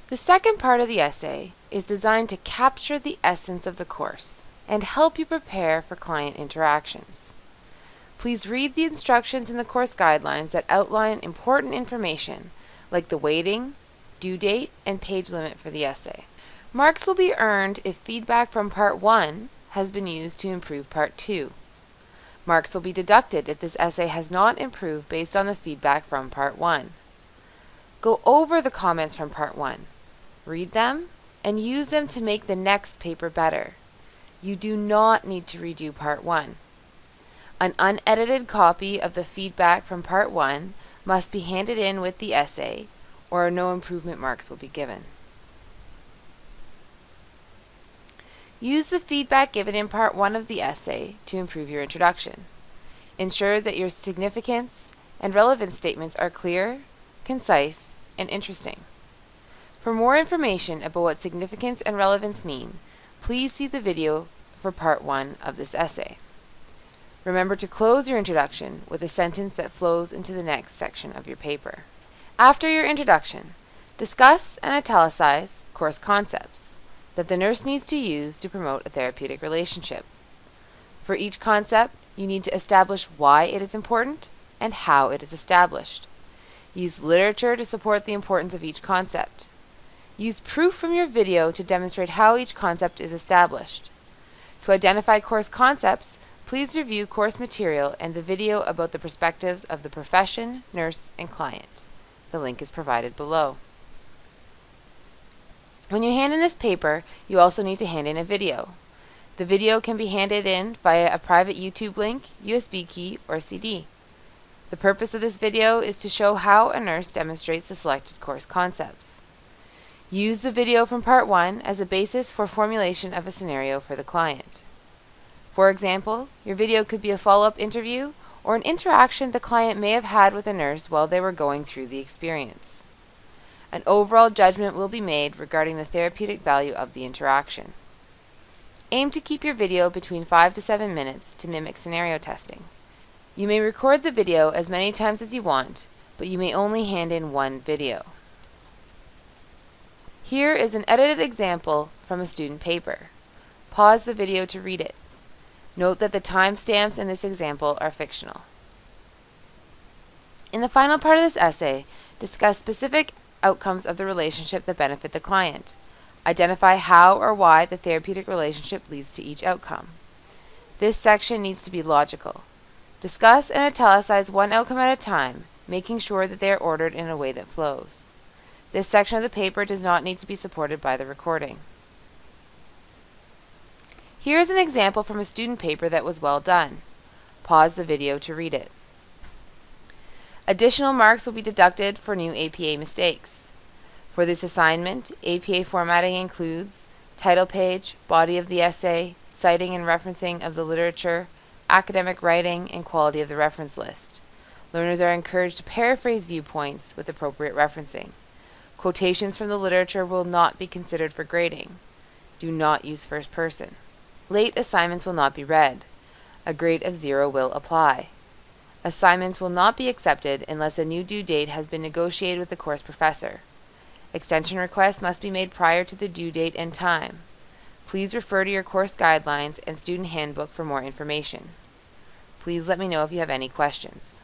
The second part of the essay is designed to capture the essence of the course and help you prepare for client interactions. Please read the instructions in the course guidelines that outline important information like the weighting, due date, and page limit for the essay. Marks will be earned if feedback from Part 1 has been used to improve Part 2. Marks will be deducted if this essay has not improved based on the feedback from Part 1. Go over the comments from Part 1, read them, and use them to make the next paper better. You do not need to redo Part 1. An unedited copy of the feedback from Part 1 must be handed in with the essay, or no improvement marks will be given. Use the feedback given in Part 1 of the essay to improve your introduction. Ensure that your significance and relevance statements are clear, concise, and interesting. For more information about what significance and relevance mean, please see the video for Part 1 of this essay. Remember to close your introduction with a sentence that flows into the next section of your paper. After your introduction, discuss and italicize course concepts that the nurse needs to use to promote a therapeutic relationship. For each concept, you need to establish why it is important and how it is established. Use literature to support the importance of each concept. Use proof from your video to demonstrate how each concept is established. To identify course concepts, please review course material and the video about the perspectives of the profession, nurse, and client. The link is provided below. When you hand in this paper, you also need to hand in a video. The video can be handed in via a private YouTube link, USB key, or CD. The purpose of this video is to show how a nurse demonstrates the selected course concepts. Use the video from Part 1 as a basis for formulation of a scenario for the client. For example, your video could be a follow-up interview or an interaction the client may have had with a nurse while they were going through the experience. An overall judgment will be made regarding the therapeutic value of the interaction. Aim to keep your video between 5 to 7 minutes to mimic scenario testing. You may record the video as many times as you want, but you may only hand in one video. Here is an edited example from a student paper. Pause the video to read it. Note that the timestamps in this example are fictional. In the final part of this essay, discuss specific outcomes of the relationship that benefit the client. Identify how or why the therapeutic relationship leads to each outcome. This section needs to be logical. Discuss and italicize one outcome at a time, making sure that they are ordered in a way that flows. This section of the paper does not need to be supported by the recording. Here is an example from a student paper that was well done. Pause the video to read it. Additional marks will be deducted for new APA mistakes. For this assignment, APA formatting includes title page, body of the essay, citing and referencing of the literature, academic writing, and quality of the reference list. Learners are encouraged to paraphrase viewpoints with appropriate referencing. Quotations from the literature will not be considered for grading. Do not use first person. Late assignments will not be read. A grade of 0 will apply. Assignments will not be accepted unless a new due date has been negotiated with the course professor. Extension requests must be made prior to the due date and time. Please refer to your course guidelines and student handbook for more information. Please let me know if you have any questions.